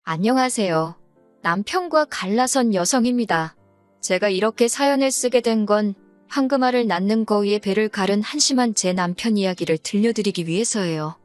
안녕하세요. 남편과 갈라선 여성입니다. 제가 이렇게 사연을 쓰게 된 건 황금알을 낳는 거위에 배를 가른 한심한 제 남편 이야기를 들려드리기 위해서예요.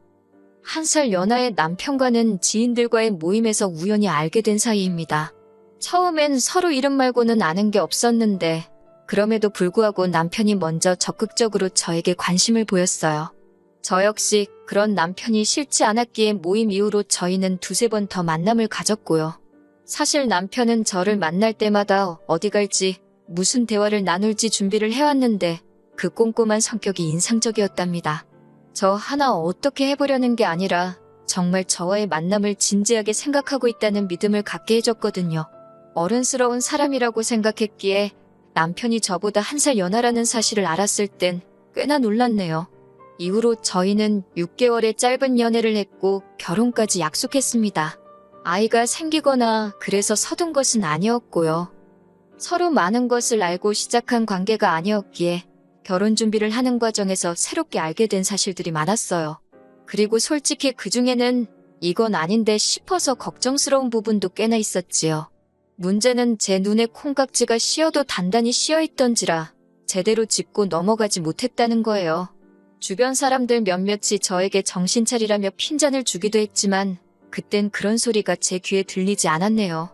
1살 연하의 남편과는 지인들과의 모임에서 우연히 알게 된 사이입니다. 처음엔 서로 이름 말고는 아는 게 없었는데 그럼에도 불구하고 남편이 먼저 적극적으로 저에게 관심을 보였어요. 저 역시 그런 남편이 싫지 않았기에 모임 이후로 저희는 두세 번 더 만남을 가졌고요. 사실 남편은 저를 만날 때마다 어디 갈지 무슨 대화를 나눌지 준비를 해왔는데 그 꼼꼼한 성격이 인상적이었답니다. 저 하나 어떻게 해보려는 게 아니라 정말 저와의 만남을 진지하게 생각하고 있다는 믿음을 갖게 해줬거든요. 어른스러운 사람이라고 생각했기에 남편이 저보다 1살 연하라는 사실을 알았을 땐 꽤나 놀랐네요. 이후로 저희는 6개월의 짧은 연애를 했고 결혼까지 약속했습니다. 아이가 생기거나 그래서 서둔 것은 아니었고요. 서로 많은 것을 알고 시작한 관계가 아니었기에 결혼 준비를 하는 과정에서 새롭게 알게 된 사실들이 많았어요. 그리고 솔직히 그중에는 이건 아닌데 싶어서 걱정스러운 부분도 꽤나 있었지요. 문제는 제 눈에 콩깍지가 씌어도 단단히 씌어있던지라 제대로 짚고 넘어가지 못했다는 거예요. 주변 사람들 몇몇이 저에게 정신 차리라며 핀잔을 주기도 했지만 그땐 그런 소리가 제 귀에 들리지 않았네요.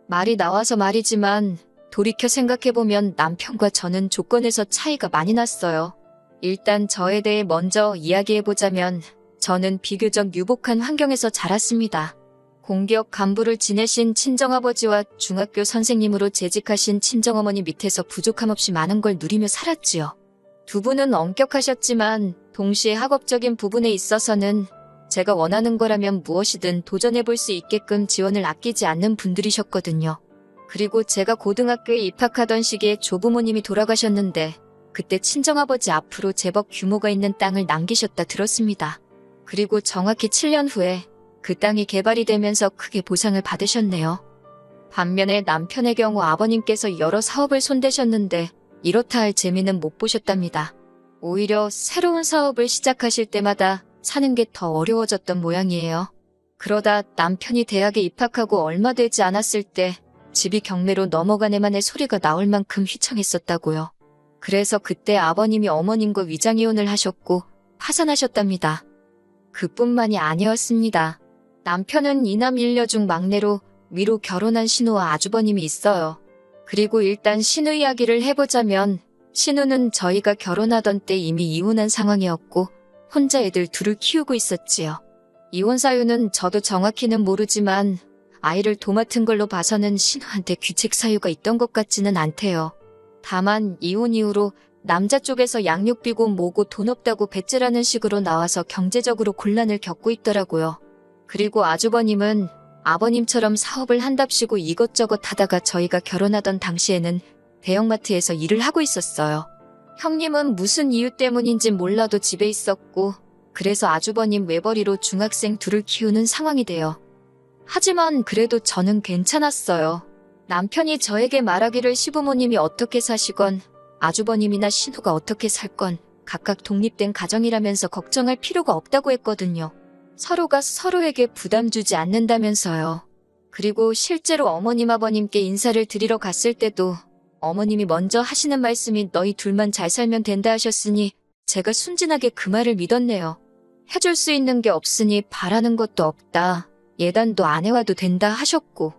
말이 나와서 말이지만 돌이켜 생각해보면 남편과 저는 조건에서 차이가 많이 났어요. 일단 저에 대해 먼저 이야기해보자면 저는 비교적 유복한 환경에서 자랐습니다. 공기업 간부를 지내신 친정아버지와 중학교 선생님으로 재직하신 친정어머니 밑에서 부족함 없이 많은 걸 누리며 살았지요. 두 분은 엄격하셨지만 동시에 학업적인 부분에 있어서는 제가 원하는 거라면 무엇이든 도전해볼 수 있게끔 지원을 아끼지 않는 분들이셨거든요. 그리고 제가 고등학교에 입학하던 시기에 조부모님이 돌아가셨는데 그때 친정아버지 앞으로 제법 규모가 있는 땅을 남기셨다 들었습니다. 그리고 정확히 7년 후에 그 땅이 개발이 되면서 크게 보상을 받으셨네요. 반면에 남편의 경우 아버님께서 여러 사업을 손대셨는데 이렇다 할 재미는 못 보셨답니다. 오히려 새로운 사업을 시작하실 때마다 사는 게 더 어려워졌던 모양이에요. 그러다 남편이 대학에 입학하고 얼마 되지 않았을 때 집이 경매로 넘어가네만의 소리가 나올 만큼 휘청했었다고요. 그래서 그때 아버님이 어머님과 위장이혼을 하셨고 파산하셨답니다. 그뿐만이 아니었습니다. 남편은 이남 일녀 중 막내로 위로 결혼한 신우와 아주버님이 있어요. 그리고 일단 신우 이야기를 해보자면 신우는 저희가 결혼하던 때 이미 이혼한 상황이었고 혼자 애들 둘을 키우고 있었지요. 이혼 사유는 저도 정확히는 모르지만 아이를 도맡은 걸로 봐서는 신우한테 귀책 사유가 있던 것 같지는 않대요. 다만 이혼 이후로 남자 쪽에서 양육비고 뭐고 돈 없다고 배째라는 식으로 나와서 경제적으로 곤란을 겪고 있더라고요. 그리고 아주버님은 아버님처럼 사업을 한답시고 이것저것 하다가 저희가 결혼하던 당시에는 대형마트에서 일을 하고 있었어요. 형님은 무슨 이유 때문인진 몰라도 집에 있었고 그래서 아주버님 외벌이로 중학생 둘을 키우는 상황이 돼요. 하지만 그래도 저는 괜찮았어요. 남편이 저에게 말하기를 시부모님이 어떻게 사시건 아주버님이나 신우가 어떻게 살건 각각 독립된 가정이라면서 걱정할 필요가 없다고 했거든요. 서로가 서로에게 부담 주지 않는다면서요. 그리고 실제로 어머님 아버님께 인사를 드리러 갔을 때도 어머님이 먼저 하시는 말씀이 너희 둘만 잘 살면 된다 하셨으니 제가 순진하게 그 말을 믿었네요. 해줄 수 있는 게 없으니 바라는 것도 없다. 예단도 안 해와도 된다 하셨고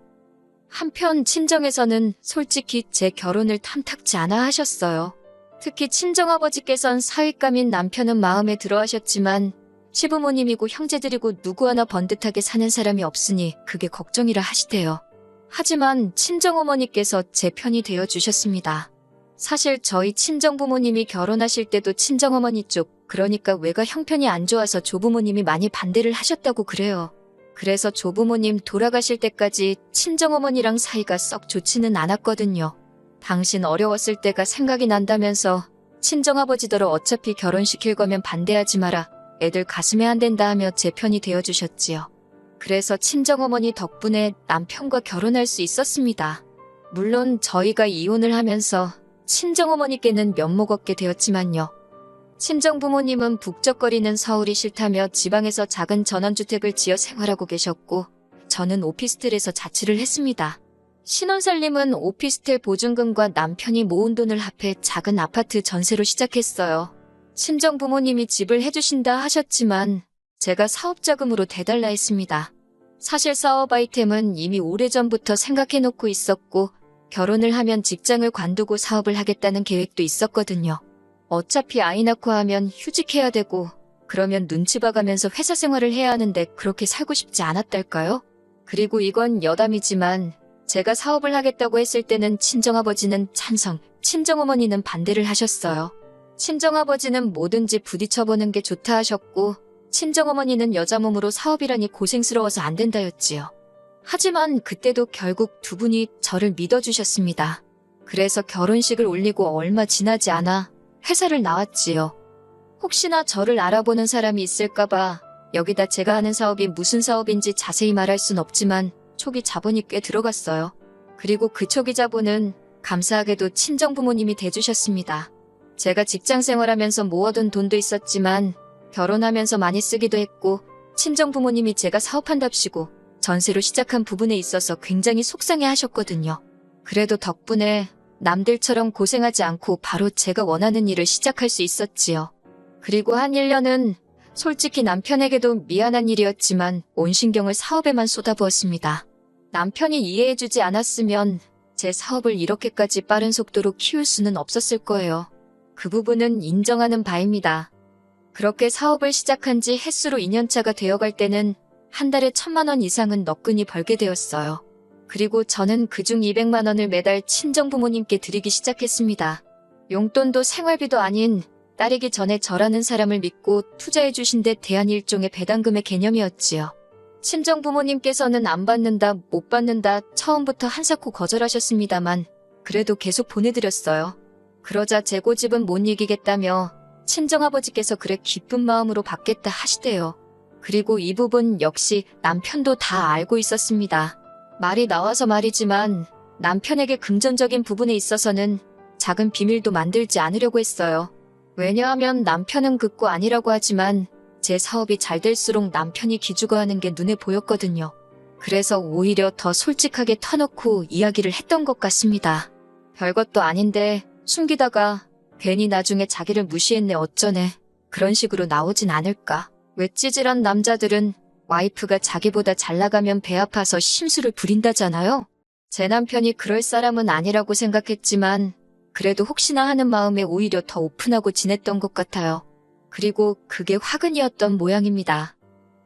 한편 친정에서는 솔직히 제 결혼을 탐탁지 않아 하셨어요. 특히 친정아버지께선 사윗감인 남편은 마음에 들어 하셨지만 시부모님이고 형제들이고 누구 하나 번듯하게 사는 사람이 없으니 그게 걱정이라 하시대요. 하지만 친정어머니께서 제 편이 되어주셨습니다. 사실 저희 친정부모님이 결혼하실 때도 친정어머니 쪽, 그러니까 외가 형편이 안 좋아서 조부모님이 많이 반대를 하셨다고 그래요. 그래서 조부모님 돌아가실 때까지 친정어머니랑 사이가 썩 좋지는 않았거든요. 당신 어려웠을 때가 생각이 난다면서 친정아버지더러 어차피 결혼시킬 거면 반대하지 마라. 애들 가슴에 안 된다 하며 제 편이 되어주셨지요. 그래서 친정어머니 덕분에 남편과 결혼할 수 있었습니다. 물론 저희가 이혼을 하면서 친정어머니께는 면목 없게 되었지만요. 친정부모님은 북적거리는 서울이 싫다며 지방에서 작은 전원주택을 지어 생활하고 계셨고 저는 오피스텔에서 자취를 했습니다. 신혼살림은 오피스텔 보증금과 남편이 모은 돈을 합해 작은 아파트 전세로 시작했어요. 친정 부모님이 집을 해주신다 하셨지만 제가 사업자금으로 대달라 했습니다. 사실 사업 아이템은 이미 오래전부터 생각해놓고 있었고 결혼을 하면 직장을 관두고 사업을 하겠다는 계획도 있었거든요. 어차피 아이 낳고 하면 휴직해야 되고 그러면 눈치 봐가면서 회사 생활을 해야 하는데 그렇게 살고 싶지 않았달까요? 그리고 이건 여담이지만 제가 사업을 하겠다고 했을 때는 친정아버지는 찬성, 친정어머니는 반대를 하셨어요. 친정아버지는 뭐든지 부딪혀보는 게 좋다 하셨고 친정어머니는 여자 몸으로 사업이라니 고생스러워서 안 된다였지요. 하지만 그때도 결국 두 분이 저를 믿어주셨습니다. 그래서 결혼식을 올리고 얼마 지나지 않아 회사를 나왔지요. 혹시나 저를 알아보는 사람이 있을까봐 여기다 제가 하는 사업이 무슨 사업인지 자세히 말할 순 없지만 초기 자본이 꽤 들어갔어요. 그리고 그 초기 자본은 감사하게도 친정부모님이 대주셨습니다. 제가 직장 생활하면서 모아둔 돈도 있었지만 결혼하면서 많이 쓰기도 했고 친정부모님이 제가 사업한답시고 전세로 시작한 부분에 있어서 굉장히 속상해 하셨거든요. 그래도 덕분에 남들처럼 고생하지 않고 바로 제가 원하는 일을 시작할 수 있었지요. 그리고 한 1년은 솔직히 남편에게도 미안한 일이었지만 온 신경을 사업에만 쏟아부었습니다. 남편이 이해해주지 않았으면 제 사업을 이렇게까지 빠른 속도로 키울 수는 없었을 거예요. 그 부분은 인정하는 바입니다. 그렇게 사업을 시작한 지 햇수로 2년차가 되어갈 때는 한 달에 1,000만 원 이상은 너끈히 벌게 되었어요. 그리고 저는 그중 200만 원을 매달 친정부모님께 드리기 시작했습니다. 용돈도 생활비도 아닌 딸이기 전에 저라는 사람을 믿고 투자해 주신 데 대한 일종의 배당금의 개념이었지요. 친정부모님께서는 안 받는다, 못 받는다 처음부터 한사코 거절하셨습니다만 그래도 계속 보내드렸어요. 그러자 제 고집은 못 이기겠다며 친정아버지께서 그래 기쁜 마음으로 받겠다 하시대요. 그리고 이 부분 역시 남편도 다 알고 있었습니다. 말이 나와서 말이지만 남편에게 금전적인 부분에 있어서는 작은 비밀도 만들지 않으려고 했어요. 왜냐하면 남편은 극구 아니라고 하지만 제 사업이 잘 될수록 남편이 기죽어하는 게 눈에 보였거든요. 그래서 오히려 더 솔직하게 터놓고 이야기를 했던 것 같습니다. 별것도 아닌데 숨기다가 괜히 나중에 자기를 무시했네 어쩌네 그런 식으로 나오진 않을까. 왜 찌질한 남자들은 와이프가 자기보다 잘 나가면 배 아파서 심술을 부린다잖아요. 제 남편이 그럴 사람은 아니라고 생각했지만 그래도 혹시나 하는 마음에 오히려 더 오픈하고 지냈던 것 같아요. 그리고 그게 화근이었던 모양입니다.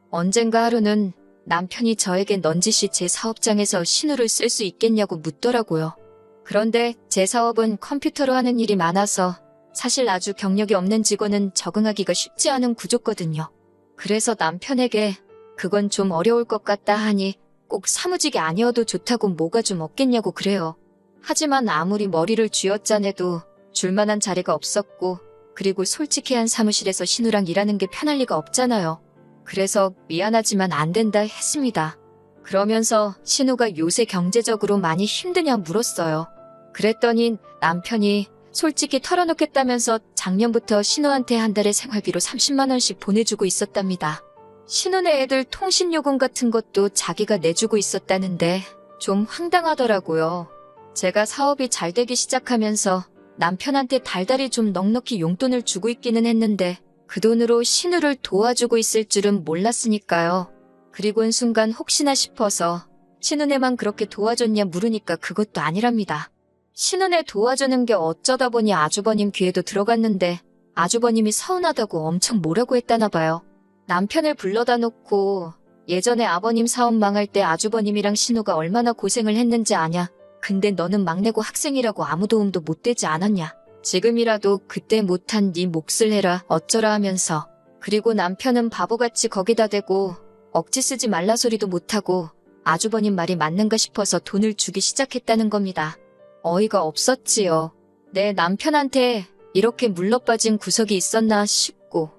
언젠가 하루는 남편이 저에게 넌지시 제 사업장에서 신호를 쓸 수 있겠냐고 묻더라고요. 그런데 제 사업은 컴퓨터로 하는 일이 많아서 사실 아주 경력이 없는 직원은 적응하기가 쉽지 않은 구조거든요. 그래서 남편에게 그건 좀 어려울 것 같다 하니 꼭 사무직이 아니어도 좋다고 뭐가 좀 없겠냐고 그래요. 하지만 아무리 머리를 쥐어짜내도 줄만한 자리가 없었고 그리고 솔직히 한 사무실에서 신우랑 일하는 게 편할 리가 없잖아요. 그래서 미안하지만 안 된다 했습니다. 그러면서 신우가 요새 경제적으로 많이 힘드냐 물었어요. 그랬더니 남편이 솔직히 털어놓겠다면서 작년부터 신우한테 한 달에 생활비로 30만 원씩 보내주고 있었답니다. 신우네 애들 통신요금 같은 것도 자기가 내주고 있었다는데 좀 황당하더라고요. 제가 사업이 잘 되기 시작하면서 남편한테 달달이 좀 넉넉히 용돈을 주고 있기는 했는데 그 돈으로 신우를 도와주고 있을 줄은 몰랐으니까요. 그리고는 순간 혹시나 싶어서 신우네만 그렇게 도와줬냐 물으니까 그것도 아니랍니다. 신우네 도와주는 게 어쩌다 보니 아주버님 귀에도 들어갔는데 아주버님이 서운하다고 엄청 뭐라고 했다나 봐요. 남편을 불러다 놓고 예전에 아버님 사업 망할 때 아주버님이랑 신우가 얼마나 고생을 했는지 아냐. 근데 너는 막내고 학생이라고 아무 도움도 못 되지 않았냐. 지금이라도 그때 못한 네 몫을 해라 어쩌라 하면서. 그리고 남편은 바보같이 거기다 대고 억지 쓰지 말라 소리도 못하고 아주버님 말이 맞는가 싶어서 돈을 주기 시작했다는 겁니다. 어이가 없었지요. 내 남편한테 이렇게 물러빠진 구석이 있었나 싶고.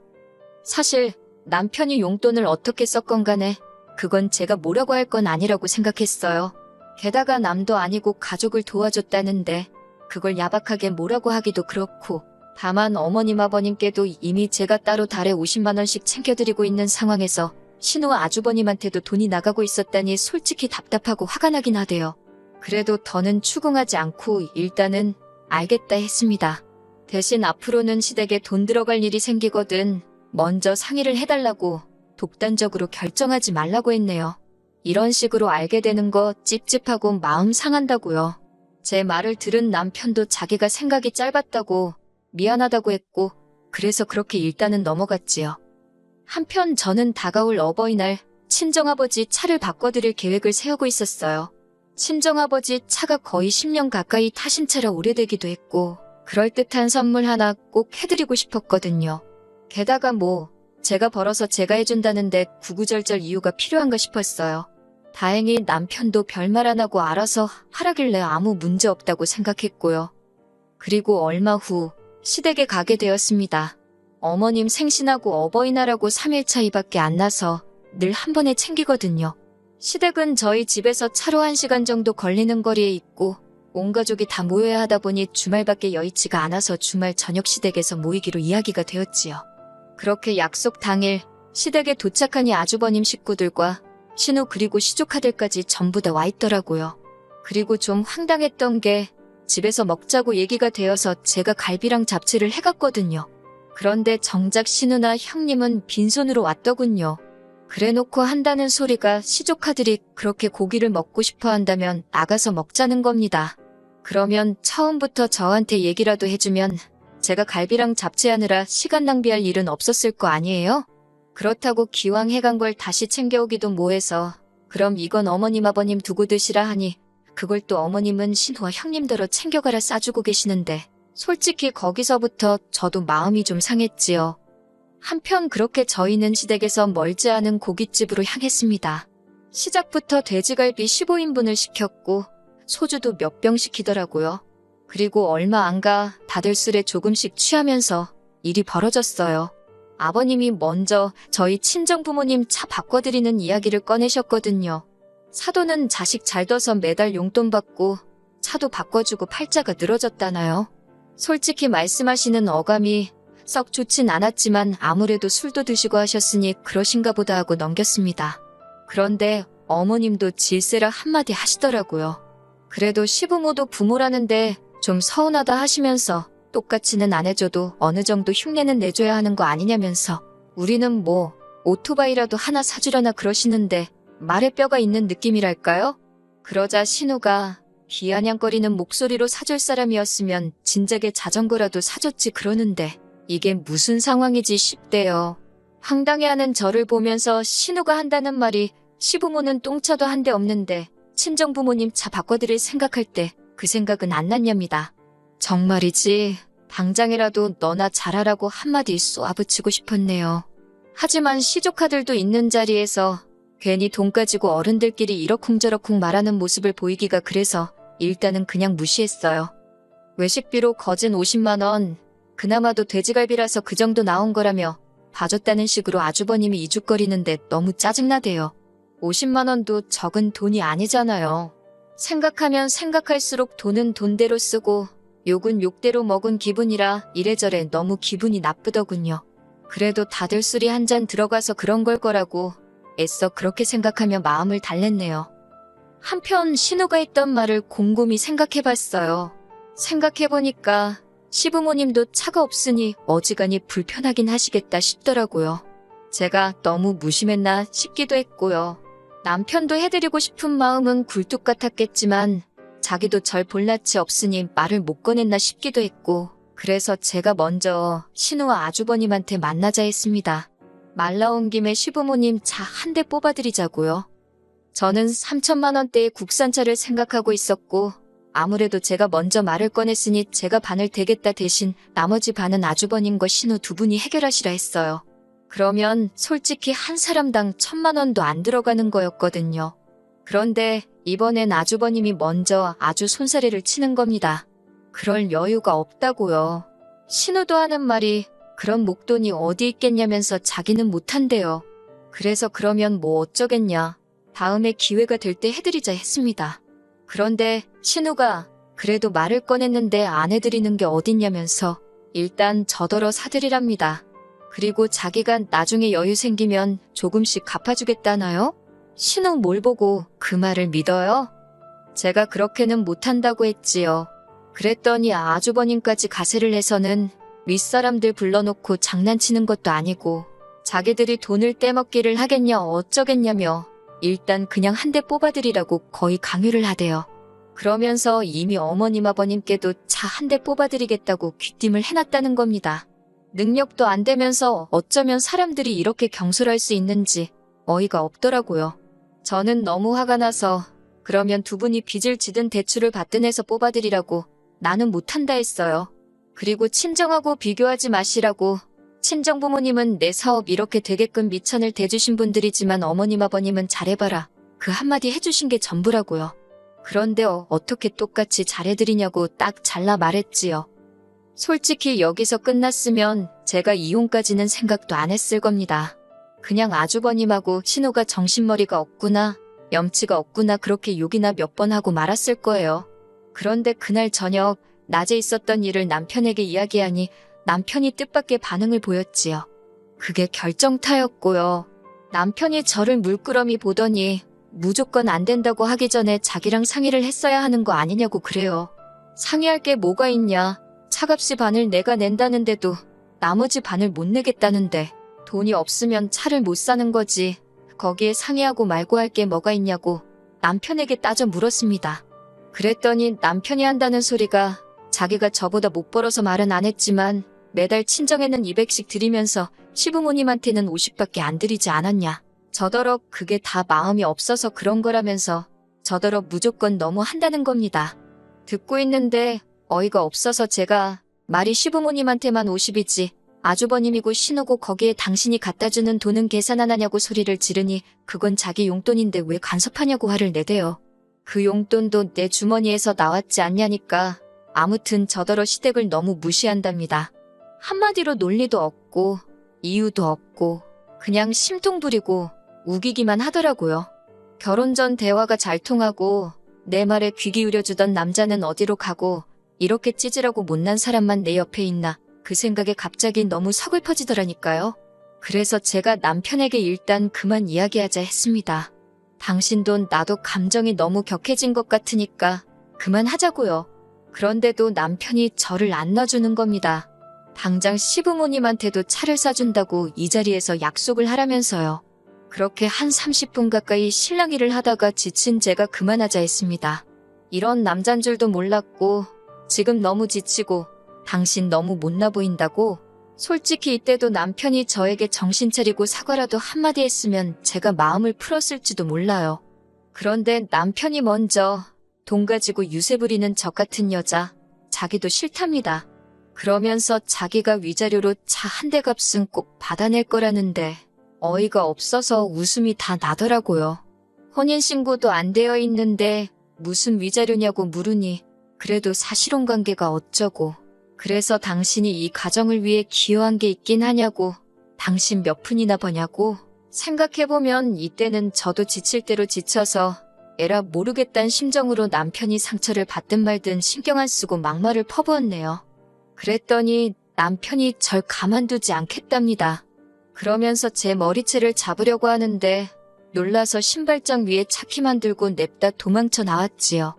사실 남편이 용돈을 어떻게 썼건 간에 그건 제가 뭐라고 할 건 아니라고 생각했어요. 게다가 남도 아니고 가족을 도와줬다는데 그걸 야박하게 뭐라고 하기도 그렇고. 다만 어머님 아버님께도 이미 제가 따로 달에 50만 원씩 챙겨드리고 있는 상황에서 신우와 아주버님한테도 돈이 나가고 있었다니 솔직히 답답하고 화가 나긴 하대요. 그래도 더는 추궁하지 않고 일단은 알겠다 했습니다. 대신 앞으로는 시댁에 돈 들어갈 일이 생기거든 먼저 상의를 해달라고 독단적으로 결정하지 말라고 했네요. 이런 식으로 알게 되는 거 찝찝하고 마음 상한다고요. 제 말을 들은 남편도 자기가 생각이 짧았다고 미안하다고 했고 그래서 그렇게 일단은 넘어갔지요. 한편 저는 다가올 어버이날 친정아버지 차를 바꿔드릴 계획을 세우고 있었어요. 친정아버지 차가 거의 10년 가까이 타신 차라 오래되기도 했고 그럴듯한 선물 하나 꼭 해드리고 싶었거든요. 게다가 제가 벌어서 제가 해준다는데 구구절절 이유가 필요한가 싶었어요. 다행히 남편도 별말 안 하고 알아서 하라길래 아무 문제 없다고 생각했고요. 그리고 얼마 후 시댁에 가게 되었습니다. 어머님 생신하고 어버이날하고 3일 차이밖에 안 나서 늘 한 번에 챙기거든요. 시댁은 저희 집에서 차로 1시간 정도 걸리는 거리에 있고 온 가족이 다 모여야 하다 보니 주말밖에 여의치가 않아서 주말 저녁 시댁에서 모이기로 이야기가 되었지요. 그렇게 약속 당일 시댁에 도착하니 아주버님 식구들과 신우 그리고 시조카들까지 전부 다 와 있더라고요. 그리고 좀 황당했던 게 집에서 먹자고 얘기가 되어서 제가 갈비랑 잡채를 해갔거든요. 그런데 정작 신우나 형님은 빈손으로 왔더군요. 그래놓고 한다는 소리가 시조카들이 그렇게 고기를 먹고 싶어 한다면 나가서 먹자는 겁니다. 그러면 처음부터 저한테 얘기라도 해주면 제가 갈비랑 잡채하느라 시간 낭비할 일은 없었을 거 아니에요? 그렇다고 기왕 해간 걸 다시 챙겨오기도 뭐해서 그럼 이건 어머님 아버님 두고 드시라 하니 그걸 또 어머님은 신우와 형님더러 챙겨가라 싸주고 계시는데 솔직히 거기서부터 저도 마음이 좀 상했지요. 한편 그렇게 저희는 시댁에서 멀지 않은 고깃집으로 향했습니다. 시작부터 돼지갈비 15인분을 시켰고 소주도 몇 병 시키더라고요. 그리고 얼마 안 가 다들 술에 조금씩 취하면서 일이 벌어졌어요. 아버님이 먼저 저희 친정부모님 차 바꿔드리는 이야기를 꺼내셨거든요. 사돈은 자식 잘 둬서 매달 용돈 받고 차도 바꿔주고 팔자가 늘어졌다나요. 솔직히 말씀하시는 어감이 썩 좋진 않았지만 아무래도 술도 드시고 하셨으니 그러신가 보다 하고 넘겼습니다. 그런데 어머님도 질세라 한마디 하시더라고요. 그래도 시부모도 부모라는데 좀 서운하다 하시면서 똑같이는 안 해줘도 어느 정도 흉내는 내줘야 하는 거 아니냐면서 우리는 오토바이라도 하나 사주려나 그러시는데 말에 뼈가 있는 느낌이랄까요? 그러자 신우가 비아냥거리는 목소리로 사줄 사람이었으면 진작에 자전거라도 사줬지 그러는데 이게 무슨 상황이지 싶대요. 황당해하는 저를 보면서 신우가 한다는 말이 시부모는 똥차도 한 대 없는데 친정부모님 차 바꿔드릴 생각할 때 그 생각은 안 났냐입니다. 정말이지 당장이라도 너나 잘하라고 한마디 쏘아붙이고 싶었네요. 하지만 시조카들도 있는 자리에서 괜히 돈 가지고 어른들끼리 이러쿵저러쿵 말하는 모습을 보이기가 그래서 일단은 그냥 무시했어요. 외식비로 거진 50만 원, 그나마도 돼지갈비라서 그 정도 나온 거라며 봐줬다는 식으로 아주버님이 이죽거리는데 너무 짜증나대요. 50만 원도 적은 돈이 아니잖아요. 생각하면 생각할수록 돈은 돈대로 쓰고 욕은 욕대로 먹은 기분이라 이래저래 너무 기분이 나쁘더군요. 그래도 다들 술이 한 잔 들어가서 그런 걸 거라고 애써 그렇게 생각하며 마음을 달랬네요. 한편 신우가 했던 말을 곰곰이 생각해봤어요. 생각해보니까 시부모님도 차가 없으니 어지간히 불편하긴 하시겠다 싶더라고요. 제가 너무 무심했나 싶기도 했고요. 남편도 해드리고 싶은 마음은 굴뚝 같았겠지만 자기도 절 볼 낯이 없으니 말을 못 꺼냈나 싶기도 했고 그래서 제가 먼저 신우와 아주버님한테 만나자 했습니다. 말 나온 김에 시부모님 차 한 대 뽑아드리자고요. 저는 3천만 원대의 국산차를 생각하고 있었고 아무래도 제가 먼저 말을 꺼냈으니 제가 반을 대겠다 대신 나머지 반은 아주버님과 신우 두 분이 해결하시라 했어요. 그러면 솔직히 한 사람당 1,000만 원도 안 들어가는 거였거든요. 그런데 이번엔 아주버님이 먼저 아주 손사래를 치는 겁니다. 그럴 여유가 없다고요. 신우도 하는 말이 그런 목돈이 어디 있겠냐면서 자기는 못한대요. 그래서 그러면 어쩌겠냐. 다음에 기회가 될 때 해드리자 했습니다. 그런데 신우가 그래도 말을 꺼냈는데 안 해드리는 게 어딨냐면서 일단 저더러 사드리랍니다. 그리고 자기가 나중에 여유 생기면 조금씩 갚아주겠다나요? 신우 뭘 보고 그 말을 믿어요? 제가 그렇게는 못한다고 했지요. 그랬더니 아주버님까지 가세를 해서는 윗사람들 불러놓고 장난치는 것도 아니고 자기들이 돈을 떼먹기를 하겠냐 어쩌겠냐며 일단 그냥 한 대 뽑아드리라고 거의 강요를 하대요. 그러면서 이미 어머님 아버님께도 차 한 대 뽑아드리겠다고 귀띔을 해놨다는 겁니다. 능력도 안 되면서 어쩌면 사람들이 이렇게 경솔할 수 있는지 어이가 없더라고요. 저는 너무 화가 나서 그러면 두 분이 빚을 지든 대출을 받든 해서 뽑아드리라고 나는 못한다 했어요. 그리고 친정하고 비교하지 마시라고. 친정부모님은 내 사업 이렇게 되게끔 미천을 대주신 분들이지만 어머님 아버님은 잘해봐라. 그 한마디 해주신 게 전부라고요. 그런데 어떻게 똑같이 잘해드리냐고 딱 잘라 말했지요. 솔직히 여기서 끝났으면 제가 이혼까지는 생각도 안 했을 겁니다. 그냥 아주버님하고 신우가 정신머리가 없구나, 염치가 없구나 그렇게 욕이나 몇 번 하고 말았을 거예요. 그런데 그날 저녁 낮에 있었던 일을 남편에게 이야기하니 남편이 뜻밖의 반응을 보였지요. 그게 결정타였고요. 남편이 저를 물끄러미 보더니 무조건 안 된다고 하기 전에 자기랑 상의를 했어야 하는 거 아니냐고 그래요. 상의할 게 뭐가 있냐. 차값이 반을 내가 낸다는데도 나머지 반을 못 내겠다는데 돈이 없으면 차를 못 사는 거지. 거기에 상의하고 말고 할 게 뭐가 있냐고 남편에게 따져 물었습니다. 그랬더니 남편이 한다는 소리가 자기가 저보다 못 벌어서 말은 안 했지만 매달 친정에는 200씩 드리면서 시부모님한테는 50밖에 안 드리지 않았냐. 저더러 그게 다 마음이 없어서 그런 거라면서 저더러 무조건 너무 한다는 겁니다. 듣고 있는데 어이가 없어서 제가 말이 시부모님한테만 50이지 아주버님이고 신우고 거기에 당신이 갖다주는 돈은 계산 안 하냐고 소리를 지르니 그건 자기 용돈인데 왜 간섭하냐고 화를 내대요. 그 용돈도 내 주머니에서 나왔지 않냐니까. 아무튼 저더러 시댁을 너무 무시한답니다. 한마디로 논리도 없고 이유도 없고 그냥 심통 부리고 우기기만 하더라고요. 결혼 전 대화가 잘 통하고 내 말에 귀 기울여주던 남자는 어디로 가고 이렇게 찌질하고 못난 사람만 내 옆에 있나 그 생각에 갑자기 너무 서글퍼지더라니까요. 그래서 제가 남편에게 일단 그만 이야기하자 했습니다. 당신도 나도 감정이 너무 격해진 것 같으니까 그만하자고요. 그런데도 남편이 저를 안 놔주는 겁니다. 당장 시부모님한테도 차를 사준다고 이 자리에서 약속을 하라면서요. 그렇게 한 30분 가까이 실랑 일을 하다가 지친 제가 그만하자 했습니다. 이런 남잔 줄도 몰랐고 지금 너무 지치고 당신 너무 못나 보인다고. 솔직히 이때도 남편이 저에게 정신 차리고 사과라도 한마디 했으면 제가 마음을 풀었을지도 몰라요. 그런데 남편이 먼저 돈 가지고 유세 부리는 적 같은 여자 자기도 싫답니다. 그러면서 자기가 위자료로 차 한 대 값은 꼭 받아낼 거라는데 어이가 없어서 웃음이 다 나더라고요. 혼인신고도 안 되어 있는데 무슨 위자료냐고 물으니 그래도 사실혼 관계가 어쩌고 그래서 당신이 이 가정을 위해 기여한 게 있긴 하냐고 당신 몇 푼이나 버냐고 생각해보면 이때는 저도 지칠 대로 지쳐서 에라 모르겠단 심정으로 남편이 상처를 받든 말든 신경 안 쓰고 막말을 퍼부었네요. 그랬더니 남편이 절 가만두지 않겠답니다. 그러면서 제 머리채를 잡으려고 하는데 놀라서 신발장 위에 차키만 들고 냅다 도망쳐 나왔지요.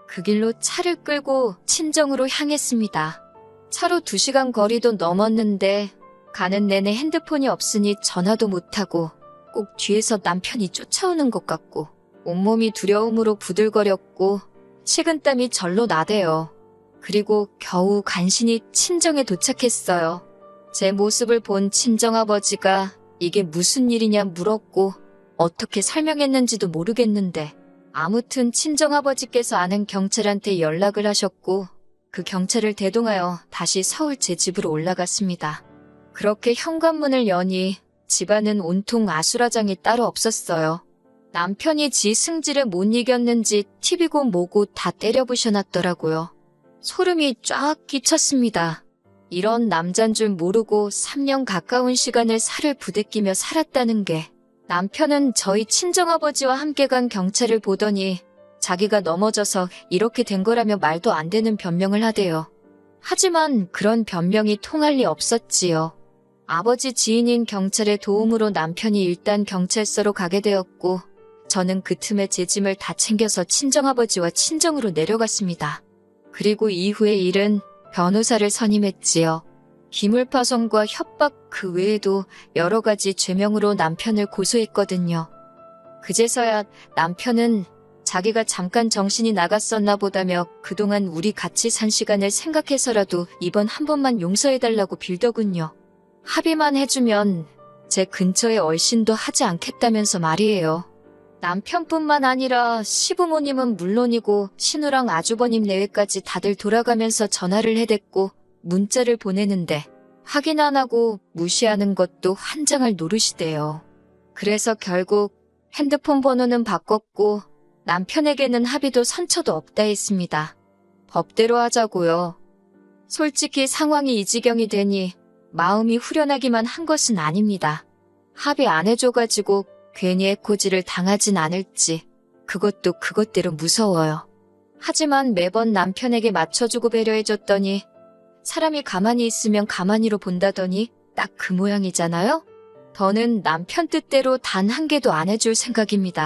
그 길로 차를 끌고 친정으로 향했습니다. 차로 2시간 거리도 넘었는데 가는 내내 핸드폰이 없으니 전화도 못하고 꼭 뒤에서 남편이 쫓아오는 것 같고 온몸이 두려움으로 부들거렸고 식은땀이 절로 나대요. 그리고 겨우 간신히 친정에 도착했어요. 제 모습을 본 친정아버지가 이게 무슨 일이냐 물었고 어떻게 설명했는지도 모르겠는데 아무튼 친정아버지께서 아는 경찰한테 연락을 하셨고 그 경찰을 대동하여 다시 서울 제 집으로 올라갔습니다. 그렇게 현관문을 여니 집안은 온통 아수라장이 따로 없었어요. 남편이 지 승질에 못 이겼는지 TV고 뭐고 다 때려부셔놨더라고요. 소름이 쫙 끼쳤습니다. 이런 남잔 줄 모르고 3년 가까운 시간을 살을 부대끼며 살았다는 게 남편은 저희 친정아버지와 함께 간 경찰을 보더니 자기가 넘어져서 이렇게 된 거라며 말도 안 되는 변명을 하대요. 하지만 그런 변명이 통할 리 없었지요. 아버지 지인인 경찰의 도움으로 남편이 일단 경찰서로 가게 되었고 저는 그 틈에 제 짐을 다 챙겨서 친정아버지와 친정으로 내려갔습니다. 그리고 이후의 일은 변호사를 선임했지요. 기물파손과 협박 그 외에도 여러 가지 죄명으로 남편을 고소했거든요. 그제서야 남편은 자기가 잠깐 정신이 나갔었나 보다며 그동안 우리 같이 산 시간을 생각해서라도 이번 한 번만 용서해달라고 빌더군요. 합의만 해주면 제 근처에 얼씬도 하지 않겠다면서 말이에요. 남편뿐만 아니라 시부모님은 물론이고 신우랑 아주버님 내외까지 다들 돌아가면서 전화를 해댔고 문자를 보내는데 확인 안 하고 무시하는 것도 환장할 노릇이대요. 그래서 결국 핸드폰 번호는 바꿨고 남편에게는 합의도 선처도 없다 했습니다. 법대로 하자고요. 솔직히 상황이 이 지경이 되니 마음이 후련하기만 한 것은 아닙니다. 합의 안 해줘가지고 괜히 해코지를 당하진 않을지 그것도 그것대로 무서워요. 하지만 매번 남편에게 맞춰주고 배려해줬더니 사람이 가만히 있으면 가만히로 본다더니 딱 그 모양이잖아요? 더는 남편 뜻대로 단 한 개도 안 해줄 생각입니다.